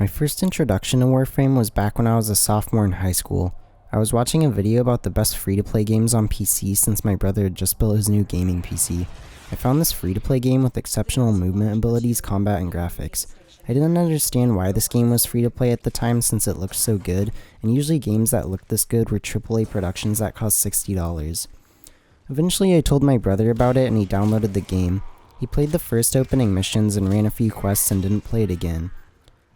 My first introduction to Warframe was back when I was a sophomore in high school. I was watching a video about the best free-to-play games on PC since my brother had just built his new gaming PC. I found this free-to-play game with exceptional movement abilities, combat, and graphics. I didn't understand why this game was free-to-play at the time since it looked so good, and usually games that looked this good were AAA productions that cost $60. Eventually I told my brother about it and he downloaded the game. He played the first opening missions and ran a few quests and didn't play it again.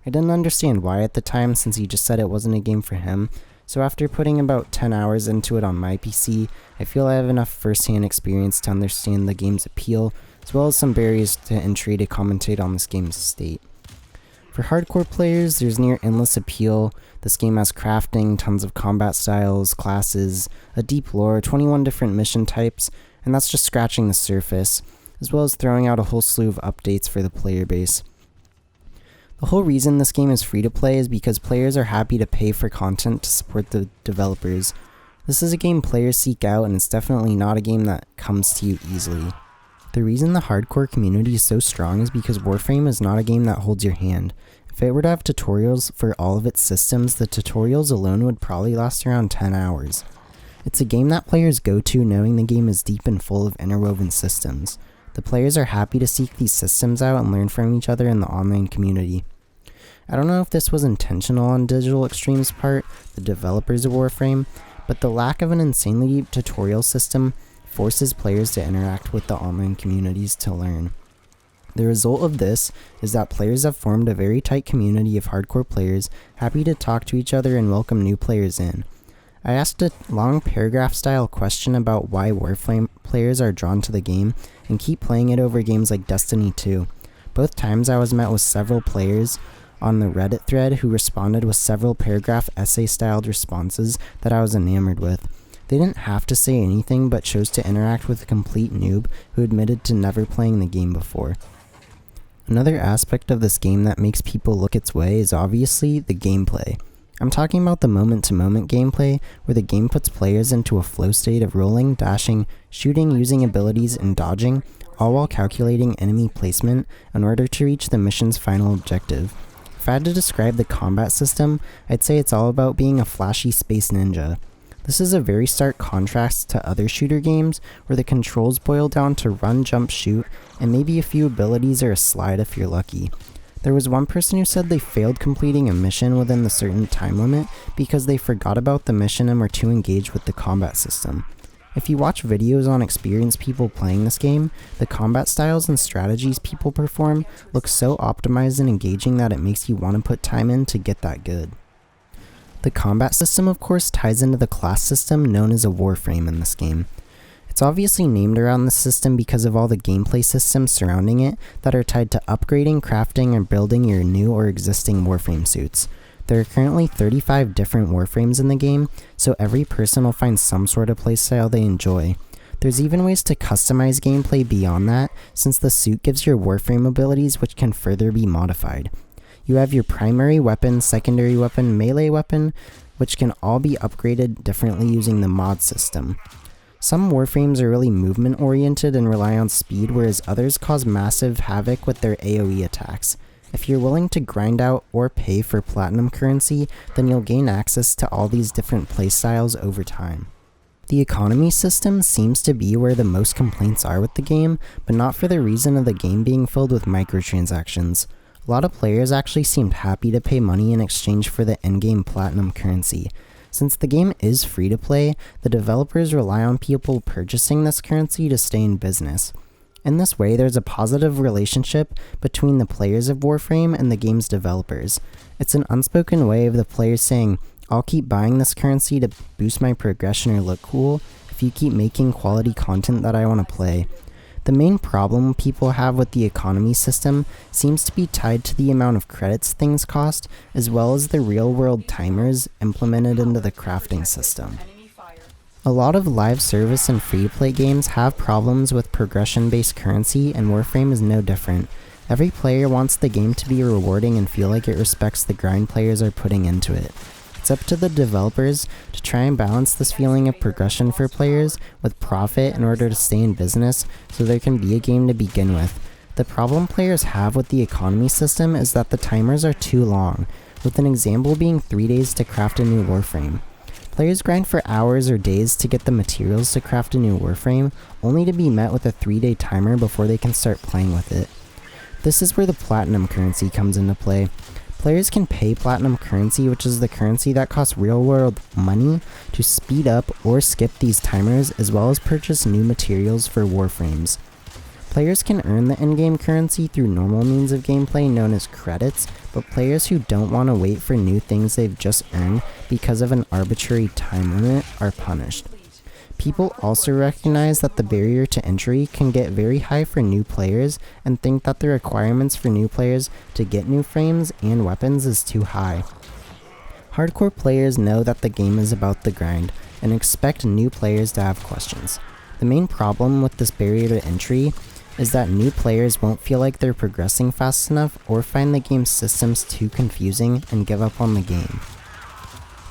I didn't understand why at the time since he just said it wasn't a game for him, so after putting about 10 hours into it on my PC, I feel I have enough first-hand experience to understand the game's appeal, as well as some barriers to entry to commentate on this game's state. For hardcore players, there's near endless appeal. This game has crafting, tons of combat styles, classes, a deep lore, 21 different mission types, and that's just scratching the surface, as well as throwing out a whole slew of updates for the player base. The whole reason this game is free to play is because players are happy to pay for content to support the developers. This is a game players seek out, and it's definitely not a game that comes to you easily. The reason the hardcore community is so strong is because Warframe is not a game that holds your hand. If it were to have tutorials for all of its systems, the tutorials alone would probably last around 10 hours. It's a game that players go to knowing the game is deep and full of interwoven systems. The players are happy to seek these systems out and learn from each other in the online community. I don't know if this was intentional on Digital Extreme's part, the developers of Warframe, but the lack of an insanely deep tutorial system forces players to interact with the online communities to learn. The result of this is that players have formed a very tight community of hardcore players happy to talk to each other and welcome new players in. I asked a long paragraph-style question about why Warframe players are drawn to the game and keep playing it over games like Destiny 2. Both times I was met with several players on the Reddit thread who responded with several paragraph essay-styled responses that I was enamored with. They didn't have to say anything but chose to interact with a complete noob who admitted to never playing the game before. Another aspect of this game that makes people look its way is obviously the gameplay. I'm talking about the moment-to-moment gameplay where the game puts players into a flow state of rolling, dashing, shooting, using abilities, and dodging, all while calculating enemy placement in order to reach the mission's final objective. If I had to describe the combat system, I'd say it's all about being a flashy space ninja. This is a very stark contrast to other shooter games where the controls boil down to run, jump, shoot, and maybe a few abilities or a slide if you're lucky. There was one person who said they failed completing a mission within the certain time limit because they forgot about the mission and were too engaged with the combat system. If you watch videos on experienced people playing this game, the combat styles and strategies people perform look so optimized and engaging that it makes you want to put time in to get that good. The combat system, of course, ties into the class system known as a Warframe in this game. It's obviously named around this system because of all the gameplay systems surrounding it that are tied to upgrading, crafting, or building your new or existing Warframe suits. There are currently 35 different Warframes in the game, so every person will find some sort of playstyle they enjoy. There's even ways to customize gameplay beyond that, since the suit gives your Warframe abilities which can further be modified. You have your primary weapon, secondary weapon, melee weapon, which can all be upgraded differently using the mod system. Some Warframes are really movement oriented and rely on speed, whereas others cause massive havoc with their AoE attacks. If you're willing to grind out or pay for platinum currency, then you'll gain access to all these different playstyles over time. The economy system seems to be where the most complaints are with the game, but not for the reason of the game being filled with microtransactions. A lot of players actually seemed happy to pay money in exchange for the endgame platinum currency. Since the game is free to play, the developers rely on people purchasing this currency to stay in business. In this way, there's a positive relationship between the players of Warframe and the game's developers. It's an unspoken way of the players saying, "I'll keep buying this currency to boost my progression or look cool if you keep making quality content that I want to play." The main problem people have with the economy system seems to be tied to the amount of credits things cost, as well as the real-world timers implemented into the crafting system. A lot of live service and free-to-play games have problems with progression-based currency, and Warframe is no different. Every player wants the game to be rewarding and feel like it respects the grind players are putting into it. It's up to the developers to try and balance this feeling of progression for players with profit in order to stay in business so there can be a game to begin with. The problem players have with the economy system is that the timers are too long, with an example being 3 days to craft a new Warframe. Players grind for hours or days to get the materials to craft a new Warframe, only to be met with a 3-day timer before they can start playing with it. This is where the platinum currency comes into play. Players can pay platinum currency, which is the currency that costs real-world money, to speed up or skip these timers, as well as purchase new materials for Warframes. Players can earn the endgame currency through normal means of gameplay known as credits, but players who don't want to wait for new things they've just earned because of an arbitrary time limit are punished. People also recognize that the barrier to entry can get very high for new players and think that the requirements for new players to get new frames and weapons is too high. Hardcore players know that the game is about the grind and expect new players to have questions. The main problem with this barrier to entry is that new players won't feel like they're progressing fast enough or find the game's systems too confusing and give up on the game.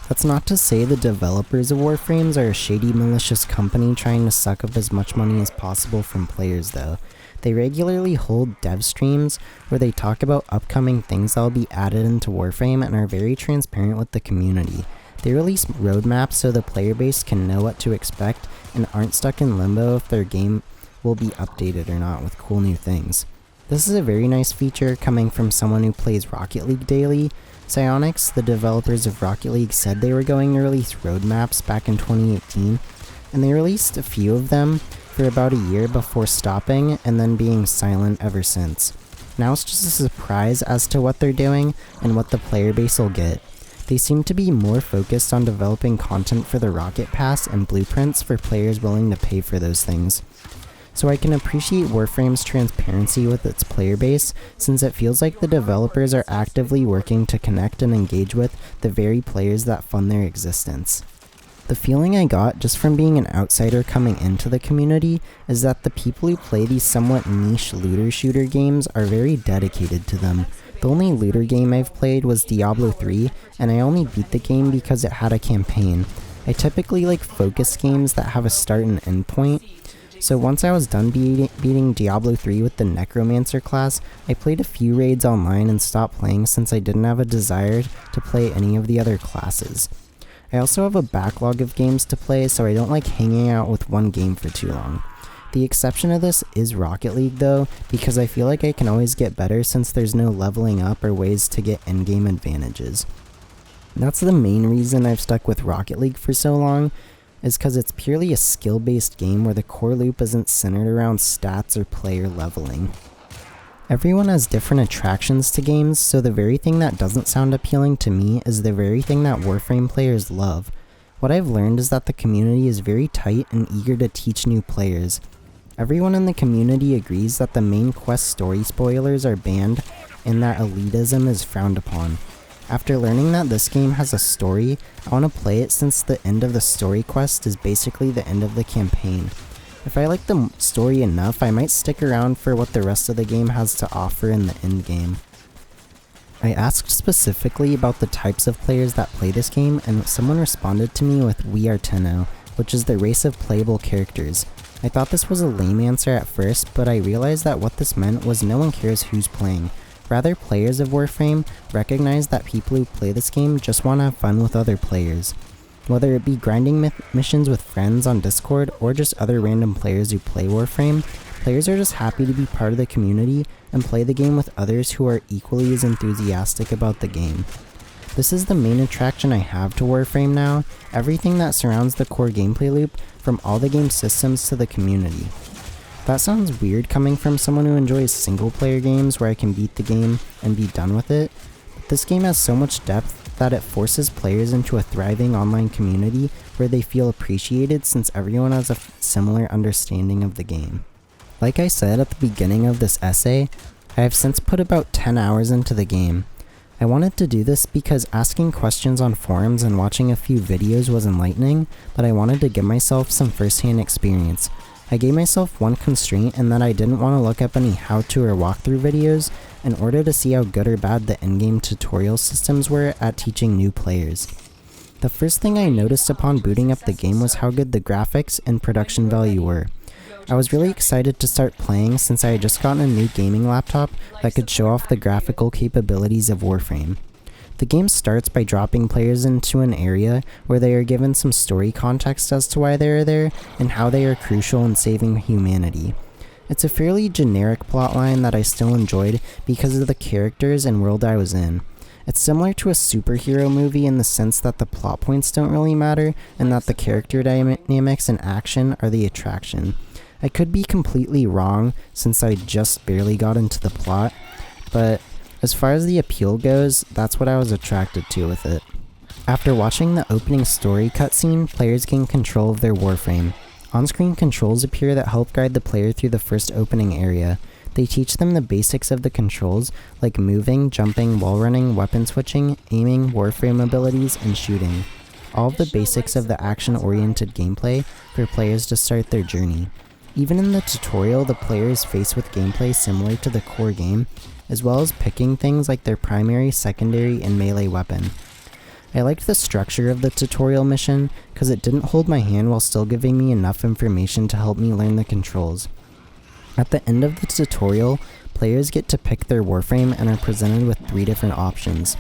That's not to say the developers of Warframes are a shady, malicious company trying to suck up as much money as possible from players though. They regularly hold dev streams where they talk about upcoming things that will be added into Warframe and are very transparent with the community. They release roadmaps so the player base can know what to expect and aren't stuck in limbo if their game will be updated or not with cool new things. This is a very nice feature coming from someone who plays Rocket League daily. Psyonix, the developers of Rocket League, said they were going to release roadmaps back in 2018, and they released a few of them for about a year before stopping and then being silent ever since. Now it's just a surprise as to what they're doing and what the player base will get. They seem to be more focused on developing content for the Rocket Pass and blueprints for players willing to pay for those things. So I can appreciate Warframe's transparency with its player base, since it feels like the developers are actively working to connect and engage with the very players that fund their existence. The feeling I got just from being an outsider coming into the community is that the people who play these somewhat niche looter shooter games are very dedicated to them. The only looter game I've played was Diablo 3, and I only beat the game because it had a campaign. I typically like focus games that have a start and end point. So once I was done beating Diablo 3 with the Necromancer class, I played a few raids online and stopped playing since I didn't have a desire to play any of the other classes. I also have a backlog of games to play, so I don't like hanging out with one game for too long. The exception of this is Rocket League though, because I feel like I can always get better since there's no leveling up or ways to get endgame advantages. That's the main reason I've stuck with Rocket League for so long, is because it's purely a skill-based game where the core loop isn't centered around stats or player leveling. Everyone has different attractions to games, so the very thing that doesn't sound appealing to me is the very thing that Warframe players love. What I've learned is that the community is very tight and eager to teach new players. Everyone in the community agrees that the main quest story spoilers are banned and that elitism is frowned upon. After learning that this game has a story, I want to play it since the end of the story quest is basically the end of the campaign. If I like the story enough, I might stick around for what the rest of the game has to offer in the end game. I asked specifically about the types of players that play this game, and someone responded to me with We Are Tenno, which is the race of playable characters. I thought this was a lame answer at first, but I realized that what this meant was no one cares who's playing. Rather, players of Warframe recognize that people who play this game just want to have fun with other players. Whether it be grinding missions with friends on Discord or just other random players who play Warframe, players are just happy to be part of the community and play the game with others who are equally as enthusiastic about the game. This is the main attraction I have to Warframe now, everything that surrounds the core gameplay loop, from all the game systems to the community. That sounds weird coming from someone who enjoys single-player games where I can beat the game and be done with it, but this game has so much depth that it forces players into a thriving online community where they feel appreciated since everyone has a similar understanding of the game. Like I said at the beginning of this essay, I have since put about 10 hours into the game. I wanted to do this because asking questions on forums and watching a few videos was enlightening, but I wanted to give myself some first-hand experience. I gave myself one constraint in that I didn't want to look up any how-to or walkthrough videos in order to see how good or bad the endgame tutorial systems were at teaching new players. The first thing I noticed upon booting up the game was how good the graphics and production value were. I was really excited to start playing since I had just gotten a new gaming laptop that could show off the graphical capabilities of Warframe. The game starts by dropping players into an area where they are given some story context as to why they are there and how they are crucial in saving humanity. It's a fairly generic plotline that I still enjoyed because of the characters and world I was in. It's similar to a superhero movie in the sense that the plot points don't really matter and that the character dynamics and action are the attraction. I could be completely wrong since I just barely got into the plot, but as far as the appeal goes, that's what I was attracted to with it. After watching the opening story cutscene, players gain control of their Warframe. On-screen controls appear that help guide the player through the first opening area. They teach them the basics of the controls, like moving, jumping, wall running, weapon switching, aiming, Warframe abilities, and shooting. All of the basics of the action-oriented gameplay for players to start their journey. Even in the tutorial, the player is faced with gameplay similar to the core game, as well as picking things like their primary, secondary, and melee weapon. I liked the structure of the tutorial mission because it didn't hold my hand while still giving me enough information to help me learn the controls. At the end of the tutorial, players get to pick their Warframe and are presented with 3 different options.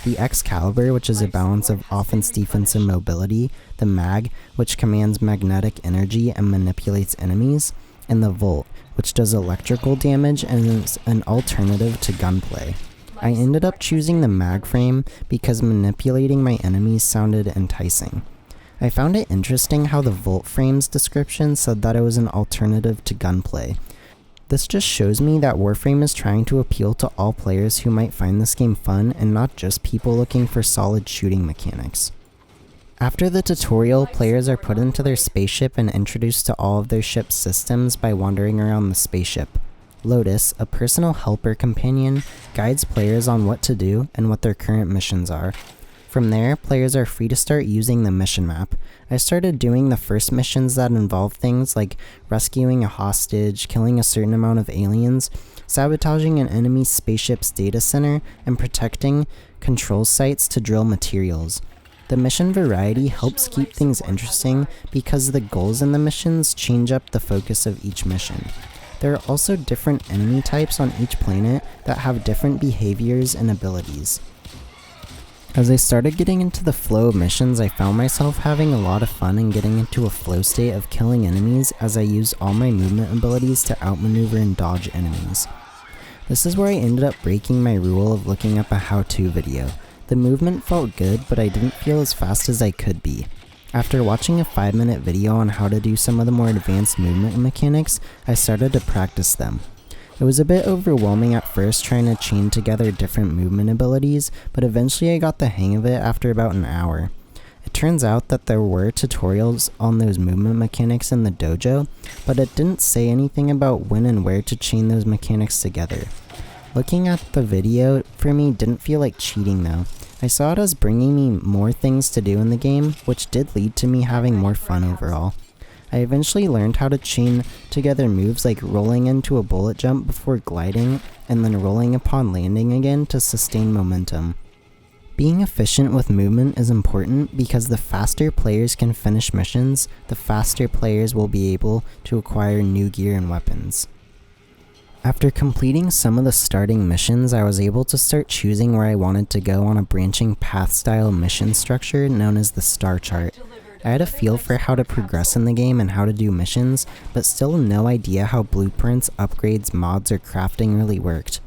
The Excalibur, which is a balance of offense, defense, and mobility, the Mag, which commands magnetic energy and manipulates enemies, and the Volt, which does electrical damage and is an alternative to gunplay. I ended up choosing the Mag frame because manipulating my enemies sounded enticing. I found it interesting how the Volt frame's description said that it was an alternative to gunplay. This just shows me that Warframe is trying to appeal to all players who might find this game fun and not just people looking for solid shooting mechanics. After the tutorial, players are put into their spaceship and introduced to all of their ship's systems by wandering around the spaceship. Lotus, a personal helper companion, guides players on what to do and what their current missions are. From there, players are free to start using the mission map. I started doing the first missions that involve things like rescuing a hostage, killing a certain amount of aliens, sabotaging an enemy spaceship's data center, and protecting control sites to drill materials. The mission variety helps keep things interesting because the goals in the missions change up the focus of each mission. There are also different enemy types on each planet that have different behaviors and abilities. As I started getting into the flow of missions, I found myself having a lot of fun and getting into a flow state of killing enemies as I used all my movement abilities to outmaneuver and dodge enemies. This is where I ended up breaking my rule of looking up a how-to video. The movement felt good, but I didn't feel as fast as I could be. After watching a 5-minute video on how to do some of the more advanced movement mechanics, I started to practice them. It was a bit overwhelming at first trying to chain together different movement abilities, but eventually I got the hang of it after about an hour. It turns out that there were tutorials on those movement mechanics in the dojo, but it didn't say anything about when and where to chain those mechanics together. Looking at the video for me didn't feel like cheating though. I saw it as bringing me more things to do in the game, which did lead to me having more fun overall. I eventually learned how to chain together moves like rolling into a bullet jump before gliding, and then rolling upon landing again to sustain momentum. Being efficient with movement is important because the faster players can finish missions, the faster players will be able to acquire new gear and weapons. After completing some of the starting missions, I was able to start choosing where I wanted to go on a branching path-style mission structure known as the star chart. I had a feel for how to progress in the game and how to do missions, but still no idea how blueprints, upgrades, mods, or crafting really worked.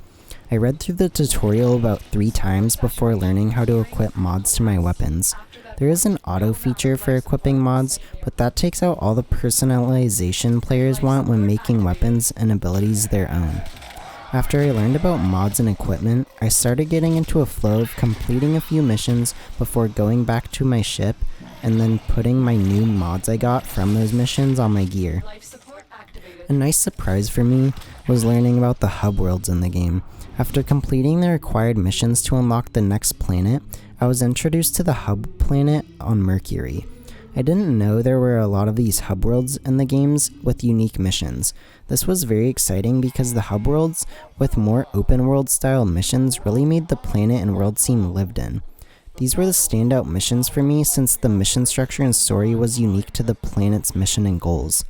I read through the tutorial about 3 times before learning how to equip mods to my weapons. There is an auto feature for equipping mods, but that takes out all the personalization players want when making weapons and abilities their own. After I learned about mods and equipment, I started getting into a flow of completing a few missions before going back to my ship and then putting my new mods I got from those missions on my gear. A nice surprise for me was learning about the hub worlds in the game. After completing the required missions to unlock the next planet, I was introduced to the hub planet on Mercury. I didn't know there were a lot of these hub worlds in the games with unique missions. This was very exciting because the hub worlds with more open world style missions really made the planet and world seem lived in. These were the standout missions for me since the mission structure and story was unique to the planet's mission and goals.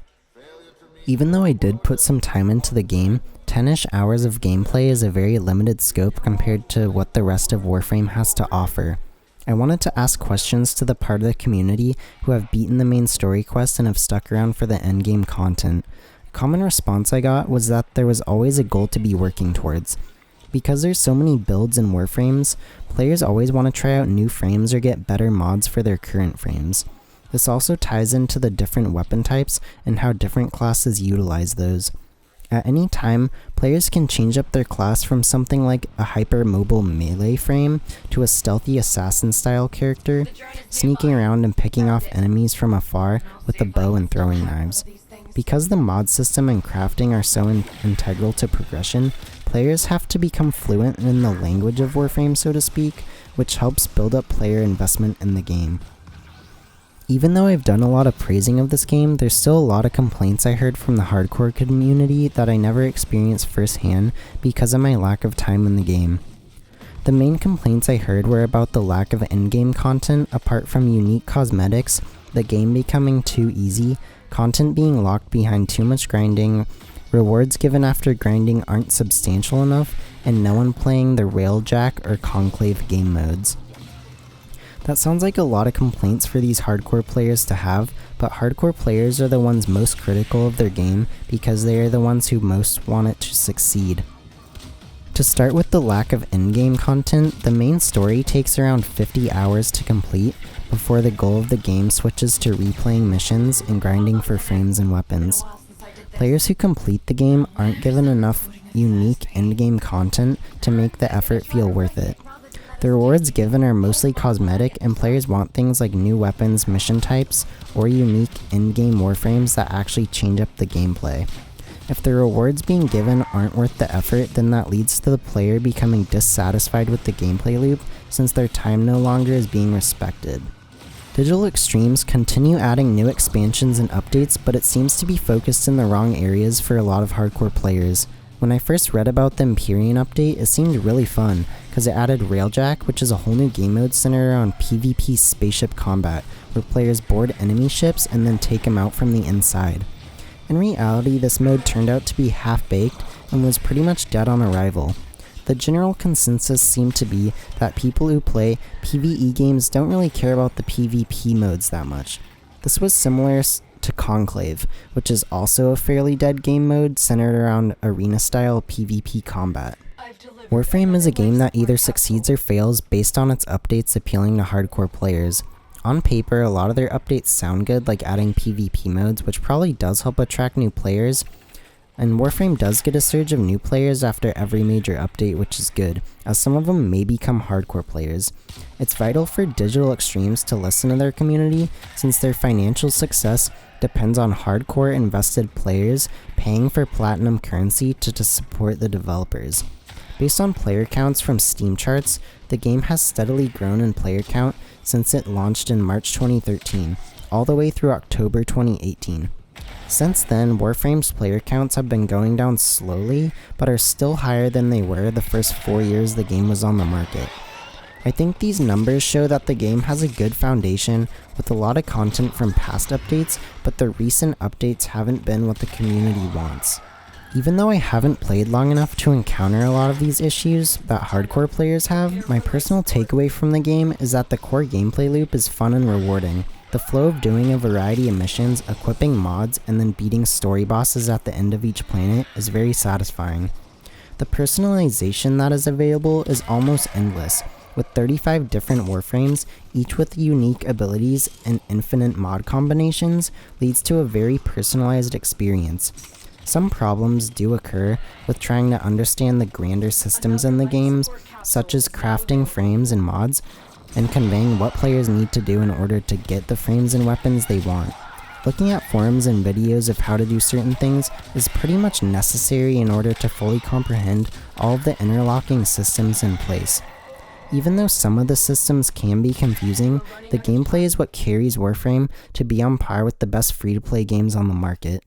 Even though I did put some time into the game, 10-ish hours of gameplay is a very limited scope compared to what the rest of Warframe has to offer. I wanted to ask questions to the part of the community who have beaten the main story quest and have stuck around for the endgame content. A common response I got was that there was always a goal to be working towards. Because there's so many builds and Warframes, players always want to try out new frames or get better mods for their current frames. This also ties into the different weapon types and how different classes utilize those. At any time, players can change up their class from something like a hyper-mobile melee frame to a stealthy assassin-style character, sneaking around and picking off enemies from afar with a bow and throwing knives. Because the mod system and crafting are so integral to progression, players have to become fluent in the language of Warframe, so to speak, which helps build up player investment in the game. Even though I've done a lot of praising of this game, there's still a lot of complaints I heard from the hardcore community that I never experienced firsthand because of my lack of time in the game. The main complaints I heard were about the lack of endgame content apart from unique cosmetics, the game becoming too easy, content being locked behind too much grinding, rewards given after grinding aren't substantial enough, and no one playing the Railjack or Conclave game modes. That sounds like a lot of complaints for these hardcore players to have, but hardcore players are the ones most critical of their game because they are the ones who most want it to succeed. To start with the lack of endgame content, the main story takes around 50 hours to complete before the goal of the game switches to replaying missions and grinding for frames and weapons. Players who complete the game aren't given enough unique endgame content to make the effort feel worth it. The rewards given are mostly cosmetic, and players want things like new weapons, mission types, or unique in-game warframes that actually change up the gameplay. If the rewards being given aren't worth the effort, then that leads to the player becoming dissatisfied with the gameplay loop, since their time no longer is being respected. Digital Extremes continue adding new expansions and updates, but it seems to be focused in the wrong areas for a lot of hardcore players. When I first read about the Empyrean update, it seemed really fun, because it added Railjack, which is a whole new game mode centered around PvP spaceship combat, where players board enemy ships and then take them out from the inside. In reality, this mode turned out to be half-baked and was pretty much dead on arrival. The general consensus seemed to be that people who play PvE games don't really care about the PvP modes that much. This was similar to Conclave, which is also a fairly dead game mode centered around arena-style PvP combat. Warframe is a game that either succeeds or fails based on its updates appealing to hardcore players. On paper, a lot of their updates sound good, like adding PvP modes, which probably does help attract new players, and Warframe does get a surge of new players after every major update, which is good, as some of them may become hardcore players. It's vital for Digital Extremes to listen to their community, since their financial success depends on hardcore invested players paying for platinum currency to support the developers. Based on player counts from Steam charts, the game has steadily grown in player count since it launched in March 2013, all the way through October 2018. Since then, Warframe's player counts have been going down slowly, but are still higher than they were the first 4 years the game was on the market. I think these numbers show that the game has a good foundation with a lot of content from past updates, but the recent updates haven't been what the community wants. Even though I haven't played long enough to encounter a lot of these issues that hardcore players have, my personal takeaway from the game is that the core gameplay loop is fun and rewarding. The flow of doing a variety of missions, equipping mods, and then beating story bosses at the end of each planet is very satisfying. The personalization that is available is almost endless, with 35 different warframes, each with unique abilities and infinite mod combinations, leads to a very personalized experience. Some problems do occur with trying to understand the grander systems in the games, such as crafting frames and mods, and conveying what players need to do in order to get the frames and weapons they want. Looking at forums and videos of how to do certain things is pretty much necessary in order to fully comprehend all of the interlocking systems in place. Even though some of the systems can be confusing, the gameplay is what carries Warframe to be on par with the best free-to-play games on the market.